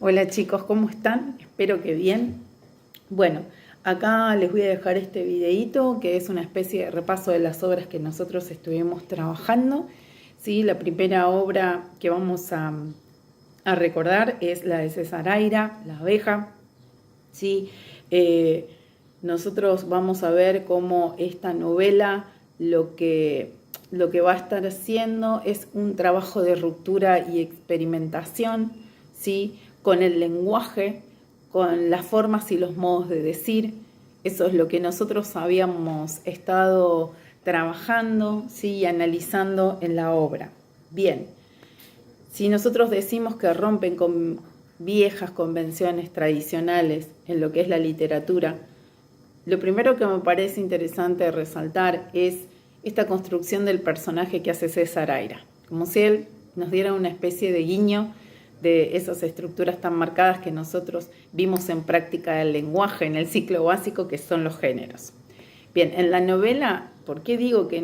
Hola chicos, ¿cómo están? Espero que bien. Bueno, acá les voy a dejar este videíto que es una especie de repaso de las obras que nosotros estuvimos trabajando. ¿Sí? La primera obra que vamos a recordar es la de César Aira, La abeja. ¿Sí? Nosotros vamos a ver cómo esta novela lo que va a estar haciendo es un trabajo de ruptura y experimentación, ¿sí? Con el lenguaje, con las formas y los modos de decir. Eso es lo que nosotros habíamos estado trabajando, ¿sí? Y analizando en la obra. Bien, si nosotros decimos que rompen con viejas convenciones tradicionales en lo que es la literatura, lo primero que me parece interesante resaltar es esta construcción del personaje que hace César Aira, como si él nos diera una especie de guiño de esas estructuras tan marcadas que nosotros vimos en práctica del lenguaje, en el ciclo básico, que son los géneros. Bien, en la novela, ¿por qué digo que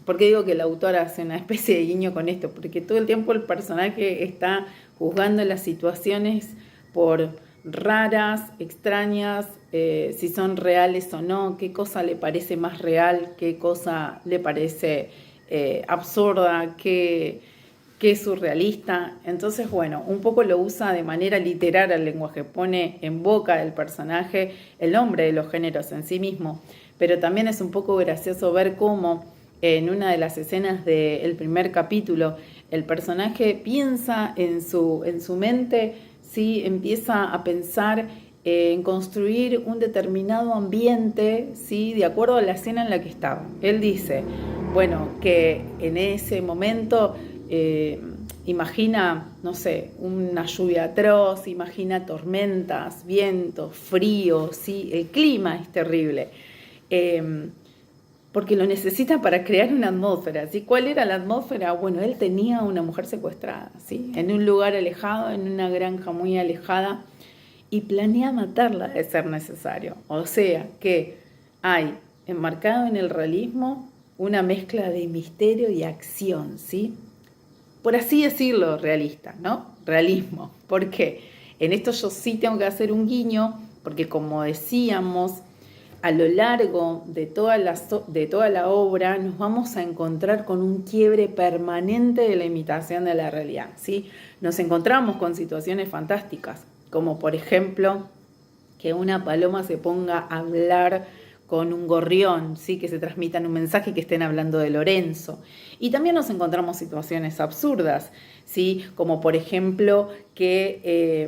por qué digo que la autora hace una especie de guiño con esto? Porque todo el tiempo el personaje está juzgando las situaciones por raras, extrañas, si son reales o no, qué cosa le parece más real, qué cosa le parece absurda, qué es surrealista. Entonces, bueno, un poco lo usa de manera literaria el lenguaje, pone en boca del personaje el nombre de los géneros en sí mismo, pero también es un poco gracioso ver cómo en una de las escenas del primer capítulo el personaje piensa en su mente, ¿sí? Empieza a pensar en construir un determinado ambiente, ¿sí? De acuerdo a la escena en la que estaba. Él dice, bueno, que en ese momento imagina, no sé, una lluvia atroz, imagina tormentas, vientos, frío, ¿sí? El clima es terrible, porque lo necesita para crear una atmósfera, ¿sí? ¿Cuál era la atmósfera? Bueno, él tenía una mujer secuestrada, ¿sí? En un lugar alejado, en una granja muy alejada, y planea matarla de ser necesario. O sea que hay, enmarcado en el realismo, una mezcla de misterio y acción, ¿sí? Por así decirlo, realista, ¿no? Realismo. ¿Por qué? En esto yo sí tengo que hacer un guiño, porque como decíamos, a lo largo de toda la obra nos vamos a encontrar con un quiebre permanente de la imitación de la realidad, ¿sí? Nos encontramos con situaciones fantásticas, como por ejemplo que una paloma se ponga a hablar con un gorrión, ¿sí? Que se transmitan un mensaje y que estén hablando de Lorenzo. Y también nos encontramos situaciones absurdas, ¿sí? Como por ejemplo que,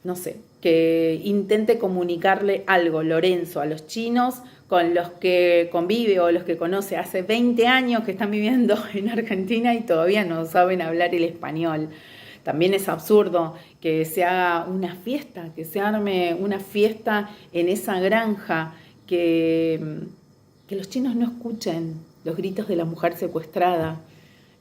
no sé, que intente comunicarle algo Lorenzo a los chinos con los que convive o los que conoce hace 20 años que están viviendo en Argentina y todavía no saben hablar el español. También es absurdo que se haga una fiesta, que se arme una fiesta en esa granja, que los chinos no escuchen los gritos de la mujer secuestrada.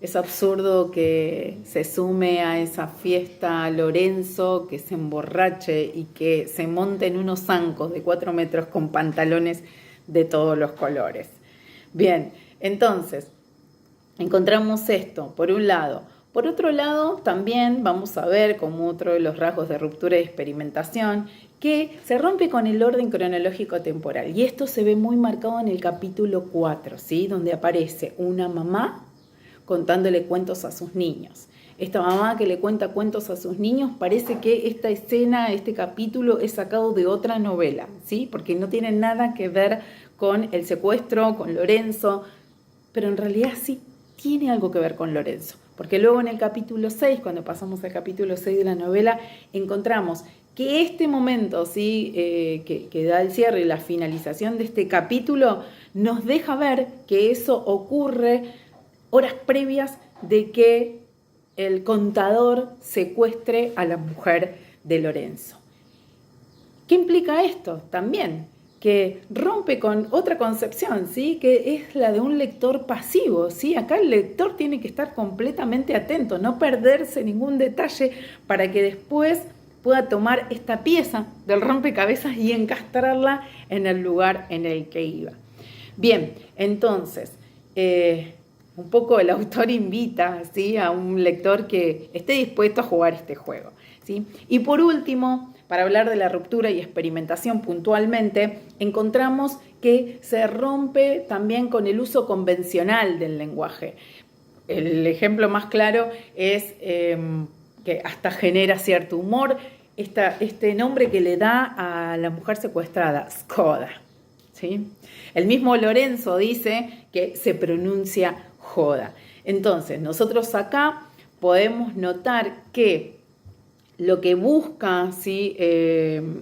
Es absurdo que se sume a esa fiesta Lorenzo, que se emborrache y que se monte en unos zancos de 4 metros con pantalones de todos los colores. Bien, entonces, encontramos esto, por un lado. Por otro lado, también vamos a ver como otro de los rasgos de ruptura y experimentación que se rompe con el orden cronológico temporal. Y esto se ve muy marcado en el capítulo 4, ¿sí? Donde aparece una mamá contándole cuentos a sus niños. Esta mamá que le cuenta cuentos a sus niños, parece que esta escena, este capítulo es sacado de otra novela, ¿sí? Porque no tiene nada que ver con el secuestro, con Lorenzo, pero en realidad sí tiene algo que ver con Lorenzo, porque luego en el capítulo 6, cuando pasamos al capítulo 6 de la novela, encontramos que este momento, ¿sí? Que da el cierre y la finalización de este capítulo, nos deja ver que eso ocurre horas previas de que el contador secuestre a la mujer de Lorenzo. ¿Qué implica esto? También que rompe con otra concepción, ¿sí? Que es la de un lector pasivo, ¿sí? Acá el lector tiene que estar completamente atento, no perderse ningún detalle para que después pueda tomar esta pieza del rompecabezas y encastrarla en el lugar en el que iba. Bien, entonces, un poco el autor invita, ¿sí?, a un lector que esté dispuesto a jugar este juego, ¿sí? Y por último, para hablar de la ruptura y experimentación puntualmente, encontramos que se rompe también con el uso convencional del lenguaje. El ejemplo más claro es que hasta genera cierto humor este nombre que le da a la mujer secuestrada, Skoda, ¿sí? El mismo Lorenzo dice que se pronuncia joda. Entonces, nosotros acá podemos notar que lo que busca, ¿sí?,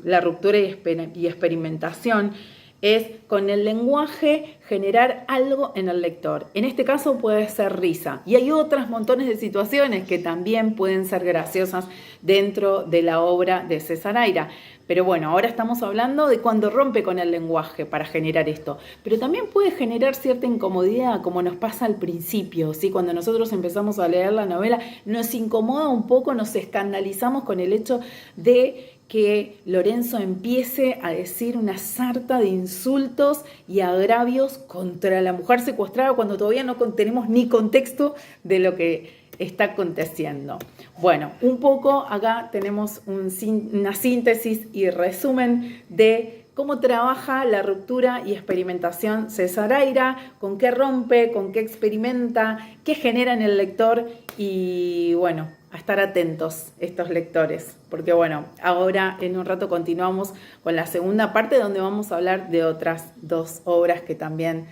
la ruptura y experimentación es con el lenguaje generar algo en el lector. En este caso puede ser risa. Y hay otras montones de situaciones que también pueden ser graciosas dentro de la obra de César Aira. Pero bueno, ahora estamos hablando de cuando rompe con el lenguaje para generar esto. Pero también puede generar cierta incomodidad, como nos pasa al principio, ¿sí? Cuando nosotros empezamos a leer la novela, nos incomoda un poco, nos escandalizamos con el hecho de que Lorenzo empiece a decir una sarta de insultos y agravios contra la mujer secuestrada cuando todavía no tenemos ni contexto de lo que está aconteciendo. Bueno, un poco acá tenemos una síntesis y resumen de cómo trabaja la ruptura y experimentación César Aira, con qué rompe, con qué experimenta, qué genera en el lector y bueno, a estar atentos estos lectores, porque bueno, ahora en un rato continuamos con la segunda parte donde vamos a hablar de otras dos obras que también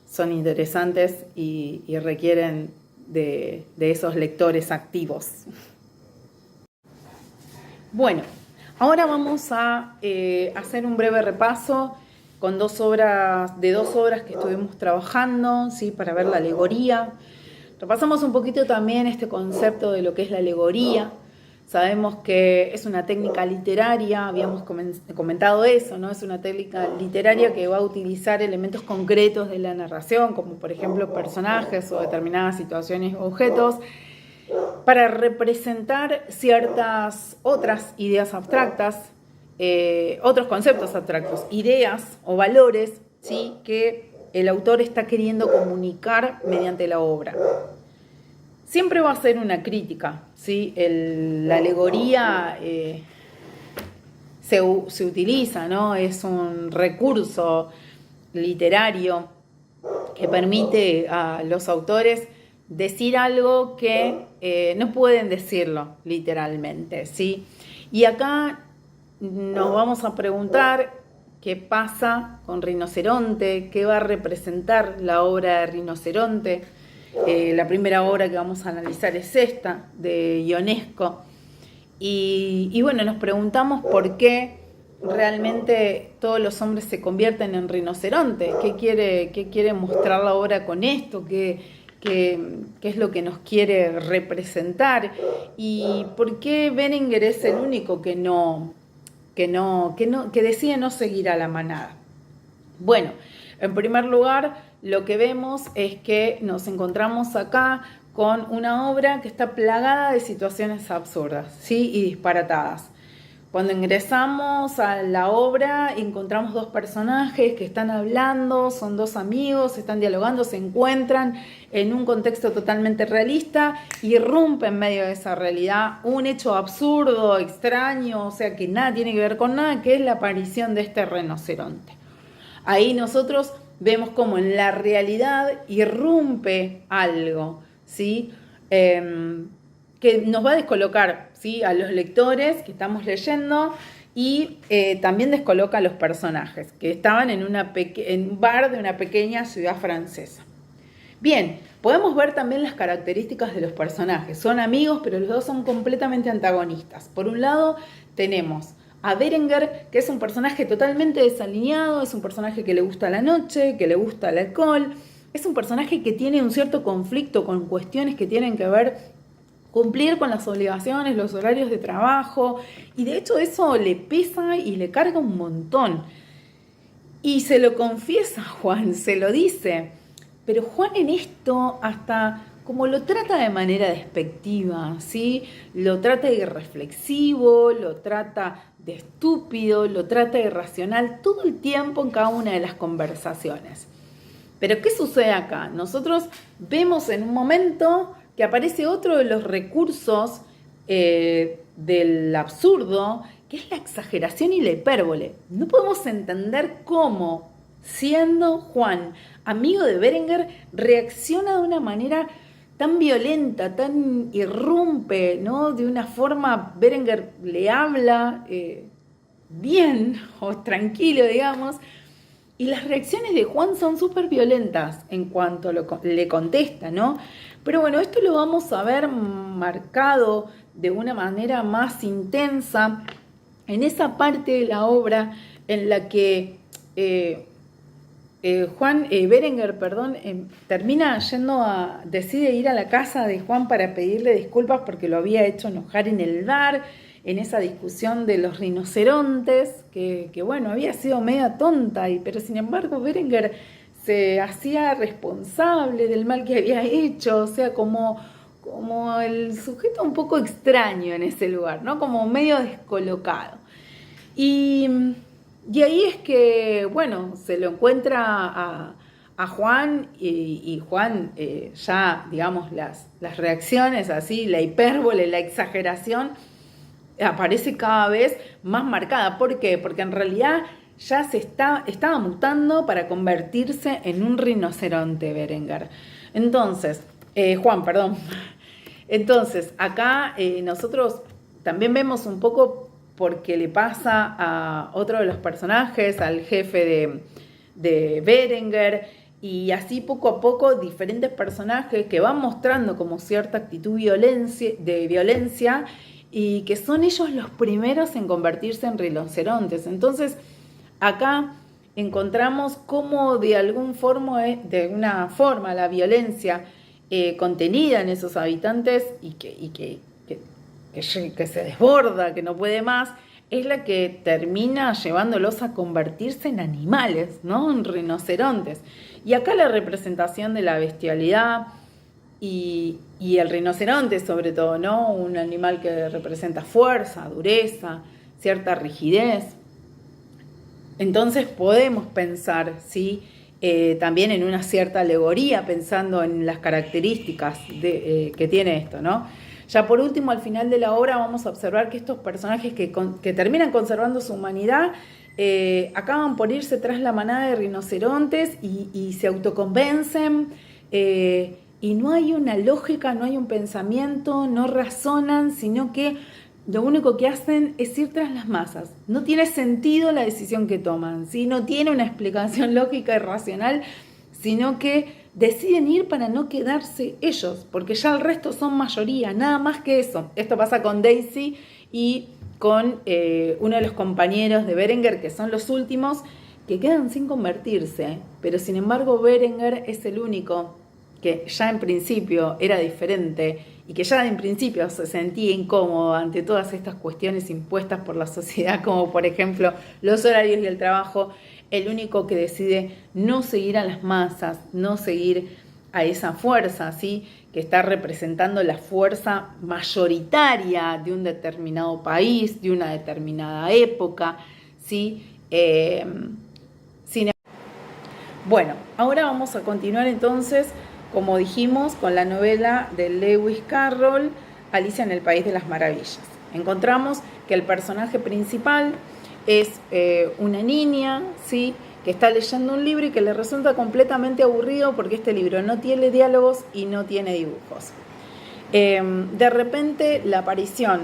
son interesantes y requieren de esos lectores activos. Bueno, ahora vamos a hacer un breve repaso con dos obras que estuvimos trabajando, ¿sí?, para ver la alegoría. Repasamos un poquito también este concepto de lo que es la alegoría. Sabemos que es una técnica literaria, habíamos comentado eso, ¿no? Es una técnica literaria que va a utilizar elementos concretos de la narración, como por ejemplo personajes o determinadas situaciones o objetos, para representar ciertas otras ideas abstractas, otros conceptos abstractos, ideas o valores, ¿sí?, que el autor está queriendo comunicar mediante la obra. Siempre va a ser una crítica, ¿sí? La alegoría se utiliza, ¿no? Es un recurso literario que permite a los autores decir algo que no pueden decirlo literalmente, ¿sí? Y acá nos vamos a preguntar qué pasa con Rinoceronte, qué va a representar la obra de Rinoceronte. La primera obra que vamos a analizar es esta, de Ionesco. Y bueno, nos preguntamos por qué realmente todos los hombres se convierten en rinoceronte. ¿Qué quiere mostrar la obra con esto? ¿Qué es lo que nos quiere representar? ¿Y por qué Berenguer es el único que decide no seguir a la manada? Bueno, en primer lugar, lo que vemos es que nos encontramos acá con una obra que está plagada de situaciones absurdas, ¿sí?, y disparatadas. Cuando ingresamos a la obra encontramos dos personajes que están hablando, son dos amigos, están dialogando, se encuentran en un contexto totalmente realista y irrumpe en medio de esa realidad un hecho absurdo, extraño, o sea que nada tiene que ver con nada, que es la aparición de este rinoceronte. Ahí nosotros vemos cómo en la realidad irrumpe algo, ¿sí?, que nos va a descolocar, ¿sí?, a los lectores que estamos leyendo y también descoloca a los personajes que estaban en un bar de una pequeña ciudad francesa. Bien, podemos ver también las características de los personajes. Son amigos, pero los dos son completamente antagonistas. Por un lado tenemos a Berenguer, que es un personaje totalmente desalineado, es un personaje que le gusta la noche, que le gusta el alcohol, es un personaje que tiene un cierto conflicto con cuestiones que tienen que ver cumplir con las obligaciones, los horarios de trabajo, y de hecho eso le pesa y le carga un montón. Y se lo confiesa Juan, se lo dice, pero Juan en esto hasta como lo trata de manera despectiva, ¿sí?, lo trata de irreflexivo, lo trata de estúpido, lo trata de irracional todo el tiempo en cada una de las conversaciones. Pero ¿qué sucede acá? Nosotros vemos en un momento que aparece otro de los recursos del absurdo, que es la exageración y la hipérbole. No podemos entender cómo, siendo Juan amigo de Berenguer, reacciona de una manera tan violenta, tan irrumpe, ¿no? De una forma, Berenguer le habla bien o tranquilo, digamos, y las reacciones de Juan son súper violentas en cuanto le contesta, ¿no? Pero bueno, esto lo vamos a ver marcado de una manera más intensa en esa parte de la obra en la que Berenguer, termina decide ir a la casa de Juan para pedirle disculpas porque lo había hecho enojar en el bar, en esa discusión de los rinocerontes, que bueno, había sido media tonta, pero sin embargo Berenguer se hacía responsable del mal que había hecho, o sea, como el sujeto un poco extraño en ese lugar, ¿no? Como medio descolocado. Y ahí es que, bueno, se lo encuentra a Juan y Juan ya, digamos, las reacciones así, la hipérbole, la exageración, aparece cada vez más marcada. ¿Por qué? Porque en realidad ya estaba mutando para convertirse en un rinoceronte, Berenguer. Entonces, Juan, perdón. Entonces, acá nosotros también vemos un poco porque le pasa a otro de los personajes, al jefe de Berenguer, y así poco a poco diferentes personajes que van mostrando como cierta actitud de violencia y que son ellos los primeros en convertirse en rinocerontes. Entonces, acá encontramos cómo de alguna forma la violencia contenida en esos habitantes y que se desborda, que no puede más, es la que termina llevándolos a convertirse en animales, ¿no? En rinocerontes. Y acá la representación de la bestialidad y el rinoceronte sobre todo, ¿no? Un animal que representa fuerza, dureza, cierta rigidez. Entonces podemos pensar, ¿sí? También en una cierta alegoría, pensando en las características que tiene esto, ¿no? Ya por último, al final de la obra vamos a observar que estos personajes que terminan conservando su humanidad acaban por irse tras la manada de rinocerontes y se autoconvencen y no hay una lógica, no hay un pensamiento, no razonan, sino que lo único que hacen es ir tras las masas. No tiene sentido la decisión que toman, ¿sí? No tiene una explicación lógica y racional, sino que deciden ir para no quedarse ellos, porque ya el resto son mayoría, nada más que eso. Esto pasa con Daisy y con uno de los compañeros de Berenguer, que son los últimos, que quedan sin convertirse, pero sin embargo Berenguer es el único que ya en principio era diferente y que ya en principio se sentía incómodo ante todas estas cuestiones impuestas por la sociedad, como por ejemplo los horarios y el trabajo. El único que decide no seguir a las masas, no seguir a esa fuerza, ¿sí? Que está representando la fuerza mayoritaria de un determinado país, de una determinada época, ¿sí? Bueno, ahora vamos a continuar entonces, como dijimos, con la novela de Lewis Carroll, Alicia en el País de las Maravillas. Encontramos que el personaje principal es una niña, ¿sí? Que está leyendo un libro y que le resulta completamente aburrido porque este libro no tiene diálogos y no tiene dibujos. De repente la aparición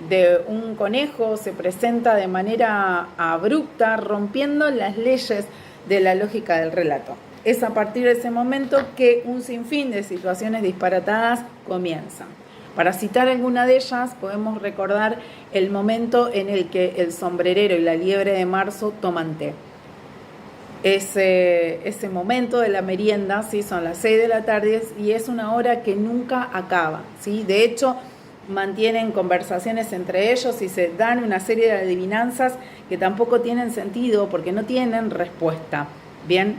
de un conejo se presenta de manera abrupta, rompiendo las leyes de la lógica del relato. Es a partir de ese momento que un sinfín de situaciones disparatadas comienzan. Para citar alguna de ellas, podemos recordar el momento en el que el sombrerero y la liebre de marzo toman té. Ese momento de la merienda, ¿sí? Son las 6 de la tarde y es una hora que nunca acaba, ¿sí? De hecho, mantienen conversaciones entre ellos y se dan una serie de adivinanzas que tampoco tienen sentido porque no tienen respuesta. Bien,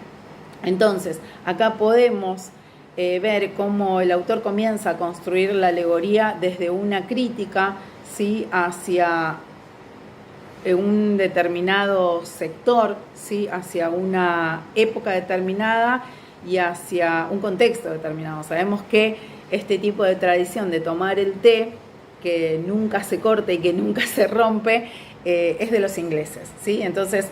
entonces acá podemos ver cómo el autor comienza a construir la alegoría desde una crítica, ¿sí? Hacia un determinado sector, ¿sí? Hacia una época determinada y hacia un contexto determinado. Sabemos que este tipo de tradición de tomar el té, que nunca se corta y que nunca se rompe, es de los ingleses, ¿sí? Entonces,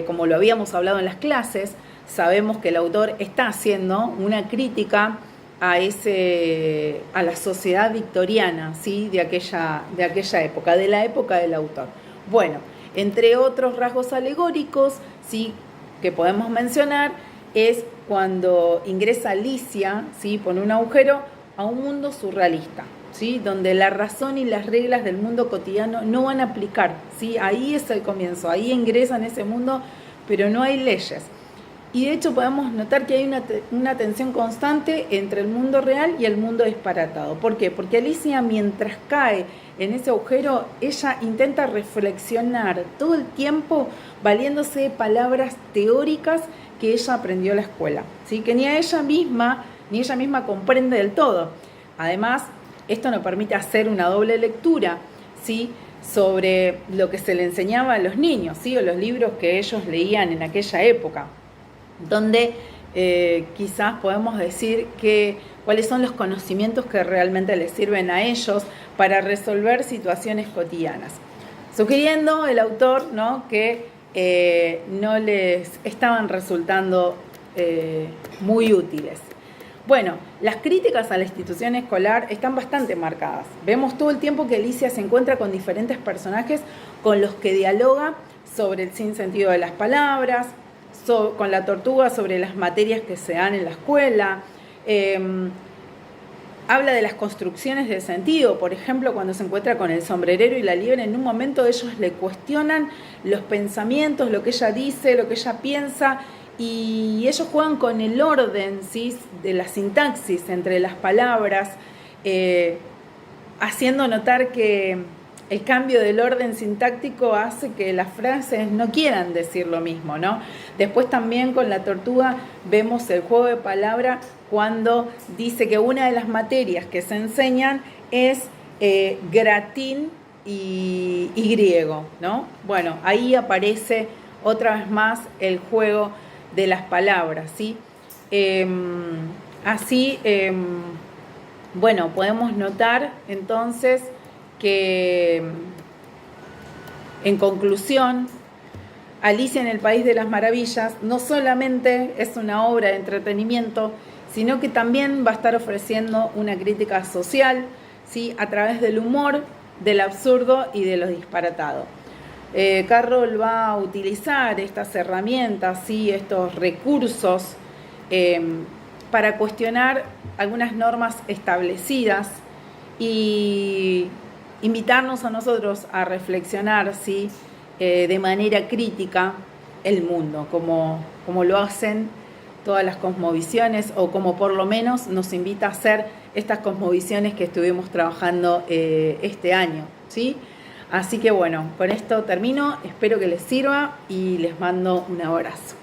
como lo habíamos hablado en las clases, sabemos que el autor está haciendo una crítica a la sociedad victoriana, ¿sí? de aquella época, de la época del autor. Bueno, entre otros rasgos alegóricos, ¿sí? que podemos mencionar, es cuando ingresa Alicia, ¿sí? por un agujero, a un mundo surrealista, ¿sí? donde la razón y las reglas del mundo cotidiano no van a aplicar, ¿sí? Ahí es el comienzo, ahí ingresa en ese mundo, pero no hay leyes. Y de hecho podemos notar que hay una tensión constante entre el mundo real y el mundo disparatado. ¿Por qué? Porque Alicia, mientras cae en ese agujero, ella intenta reflexionar todo el tiempo valiéndose de palabras teóricas que ella aprendió en la escuela, ¿sí? que ni ella misma comprende del todo. Además, esto nos permite hacer una doble lectura, ¿sí? sobre lo que se le enseñaba a los niños, ¿sí? o los libros que ellos leían en aquella época, donde quizás podemos decir cuáles son los conocimientos que realmente les sirven a ellos para resolver situaciones cotidianas, sugiriendo el autor, ¿no? que no les estaban resultando muy útiles. Bueno, las críticas a la institución escolar están bastante marcadas. Vemos todo el tiempo que Alicia se encuentra con diferentes personajes con los que dialoga sobre el sinsentido de las palabras, con la tortuga sobre las materias que se dan en la escuela. Habla de las construcciones de sentido, por ejemplo, cuando se encuentra con el sombrerero y la liebre, en un momento ellos le cuestionan los pensamientos, lo que ella dice, lo que ella piensa, y ellos juegan con el orden, ¿sí? de la sintaxis entre las palabras, haciendo notar que el cambio del orden sintáctico hace que las frases no quieran decir lo mismo, ¿no? Después también con la tortuga vemos el juego de palabra cuando dice que una de las materias que se enseñan es gratín y griego, ¿no? Bueno, ahí aparece otra vez más el juego de las palabras, ¿sí? Bueno, podemos notar entonces que, en conclusión, Alicia en el País de las Maravillas no solamente es una obra de entretenimiento, sino que también va a estar ofreciendo una crítica social, ¿sí? a través del humor, del absurdo y de lo disparatado. Carroll va a utilizar estas herramientas, ¿sí? estos recursos, para cuestionar algunas normas establecidas y invitarnos a nosotros a reflexionar, ¿sí? De manera crítica el mundo, como lo hacen todas las cosmovisiones, o como por lo menos nos invita a hacer estas cosmovisiones que estuvimos trabajando este año, ¿sí? Así que bueno, con esto termino, espero que les sirva y les mando un abrazo.